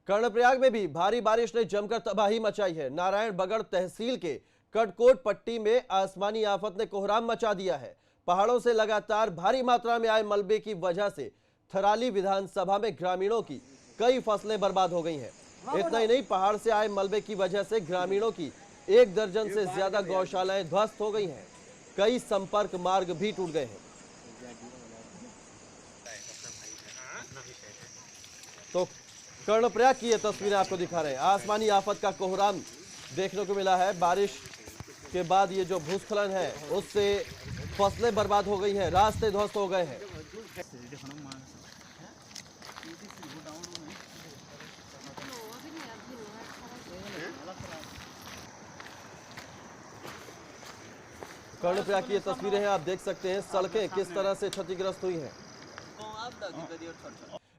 कर्णप्रयाग में भी भारी बारिश ने जमकर तबाही मचाई है। नारायणबगड़ तहसील के कटकोट पट्टी में आसमानी आफत ने कोहराम मचा दिया है। पहाड़ों से लगातार भारी मात्रा में आए मलबे की वजह से थराली विधानसभा में ग्रामीणों की कई फसलें बर्बाद हो गई हैं। इतना ही नहीं, पहाड़ से आए मलबे की वजह से ग्रामीणों की 1 दर्जन से ज्यादा गौशालाएं ध्वस्त हो गई हैं। कई संपर्क मार्ग भी टूट गए हैं। तो कर्णप्रयाग की ये तस्वीरें आपको दिखा रहे हैं। आसमानी आफत का कोहराम देखने को मिला है। बारिश के बाद ये जो भूस्खलन है उससे फसलें बर्बाद हो गई हैं, रास्ते ध्वस्त हो गए हैं। कर्णप्रयाग की ये तस्वीरें हैं, आप देख सकते हैं सड़कें किस तरह से क्षतिग्रस्त हुई हैं।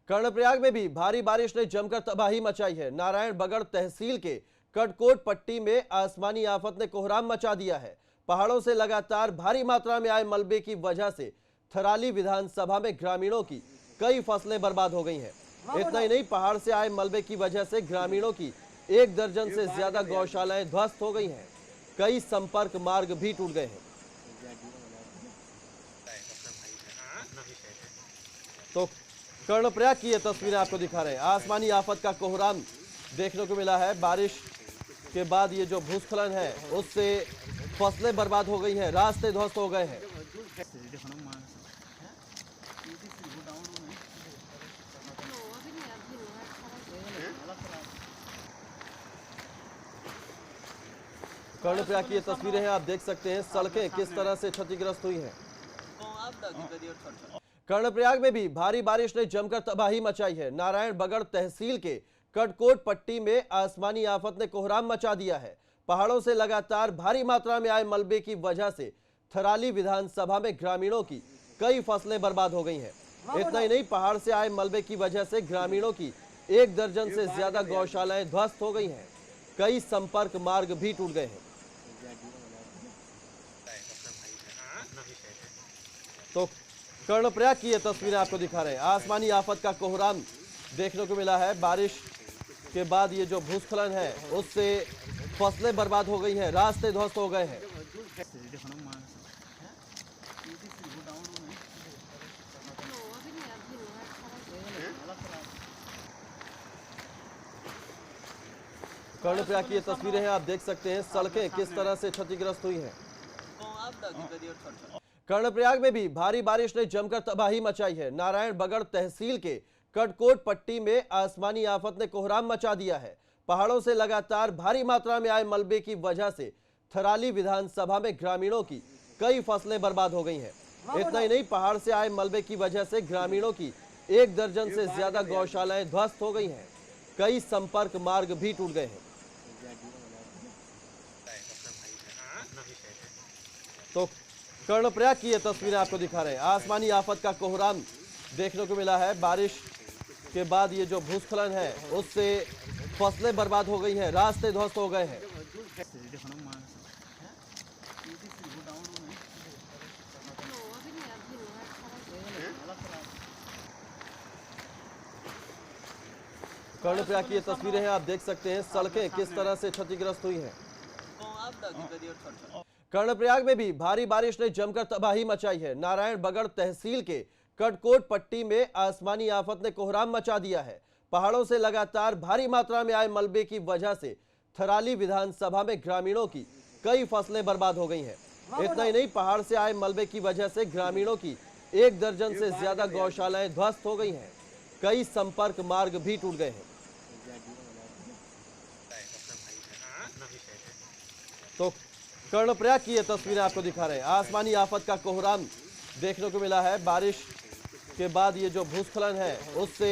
कर्णप्रयाग में भी भारी बारिश ने जमकर तबाही मचाई है। नारायणबगड़ तहसील के कटकोट पट्टी में आसमानी आफत ने कोहराम मचा दिया है। पहाड़ों से लगातार भारी मात्रा में आए मलबे की वजह से थराली विधानसभा में ग्रामीणों की कई फसलें बर्बाद हो गई हैं। इतना ही नहीं, पहाड़ से आए मलबे की वजह से ग्रामीणों की 1 दर्जन से ज्यादा गौशालाएं ध्वस्त हो गई हैं। कई संपर्क मार्ग भी टूट गए हैं। तो कर्णप्रयाग की ये तस्वीरें आपको दिखा रहे हैं। आसमानी आफत का कोहराम देखने को मिला है। बारिश के बाद ये जो भूस्खलन है उससे फसलें बर्बाद हो गई हैं, रास्ते ध्वस्त हो गए हैं। कर्णप्रयाग की ये तस्वीरें हैं, आप देख सकते हैं सड़कें किस तरह से क्षतिग्रस्त हुई हैं। कर्णप्रयाग में भी भारी बारिश ने जमकर तबाही मचाई है। नारायणबगड़ तहसील के कटकोट पट्टी में आसमानी आफत ने कोहराम मचा दिया है। पहाड़ों से लगातार भारी मात्रा में आए मलबे की वजह से थराली विधानसभा में ग्रामीणों की कई फसलें बर्बाद हो गई हैं। इतना ही नहीं, पहाड़ से आए मलबे की वजह से ग्रामीणों की 1 दर्जन से ज्यादा गौशालाएं ध्वस्त हो गई हैं। कई संपर्क मार्ग भी टूट गए हैं। तो कर्णप्रयाग की ये तस्वीरें आपको दिखा रहे हैं। आसमानी आफत का कोहराम देखने को मिला है। बारिश के बाद ये जो भूस्खलन है उससे फसलें बर्बाद हो गई हैं, रास्ते ध्वस्त हो गए हैं। कर्णप्रयाग की ये तस्वीरें हैं, आप देख सकते हैं सड़कें किस तरह से क्षतिग्रस्त हुई हैं। कर्णप्रयाग में भी भारी बारिश ने जमकर तबाही मचाई है। नारायणबगड़ तहसील के कटकोट पट्टी में आसमानी आफत ने कोहराम मचा दिया है। पहाड़ों से लगातार भारी मात्रा में आए मलबे की वजह से थराली विधानसभा में ग्रामीणों की कई फसलें बर्बाद हो गई हैं। इतना ही नहीं, पहाड़ से आए मलबे की वजह से ग्रामीणों की 1 दर्जन से ज्यादा गौशालाएं ध्वस्त हो गई हैं। कई संपर्क मार्ग भी टूट गए हैं। तो कर्णप्रयाग की ये तस्वीरें आपको दिखा रहे हैं। आसमानी आफत का कोहराम देखने को मिला है। बारिश के बाद ये जो भूस्खलन है उससे फसलें बर्बाद हो गई हैं, रास्ते ध्वस्त हो गए हैं। कर्णप्रयाग की ये तस्वीरें हैं, आप देख सकते हैं सड़कें किस तरह से क्षतिग्रस्त हुई हैं। कर्णप्रयाग में भी भारी बारिश ने जमकर तबाही मचाई है। नारायणबगड़ तहसील के कटकोट पट्टी में आसमानी आफत ने कोहराम मचा दिया है। पहाड़ों से लगातार भारी मात्रा में आए मलबे की वजह से थराली विधानसभा में ग्रामीणों की कई फसलें बर्बाद हो गई हैं। इतना ही नहीं, पहाड़ से आए मलबे की वजह से ग्रामीणों की 1 दर्जन से ज्यादा गौशालाएं ध्वस्त हो गई हैं। कई संपर्क मार्ग भी टूट गए हैं। तो कर्णप्रयाग की ये तस्वीरें आपको दिखा रहे हैं। आसमानी आफत का कोहराम देखने को मिला है। बारिश के बाद ये जो भूस्खलन है उससे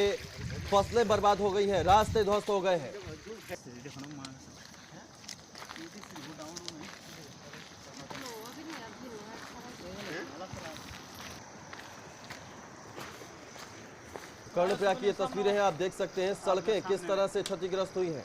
फसलें बर्बाद हो गई हैं, रास्ते ध्वस्त हो गए हैं। कर्णप्रयाग की ये तस्वीरें हैं, आप देख सकते हैं सड़कें किस तरह से क्षतिग्रस्त हुई हैं।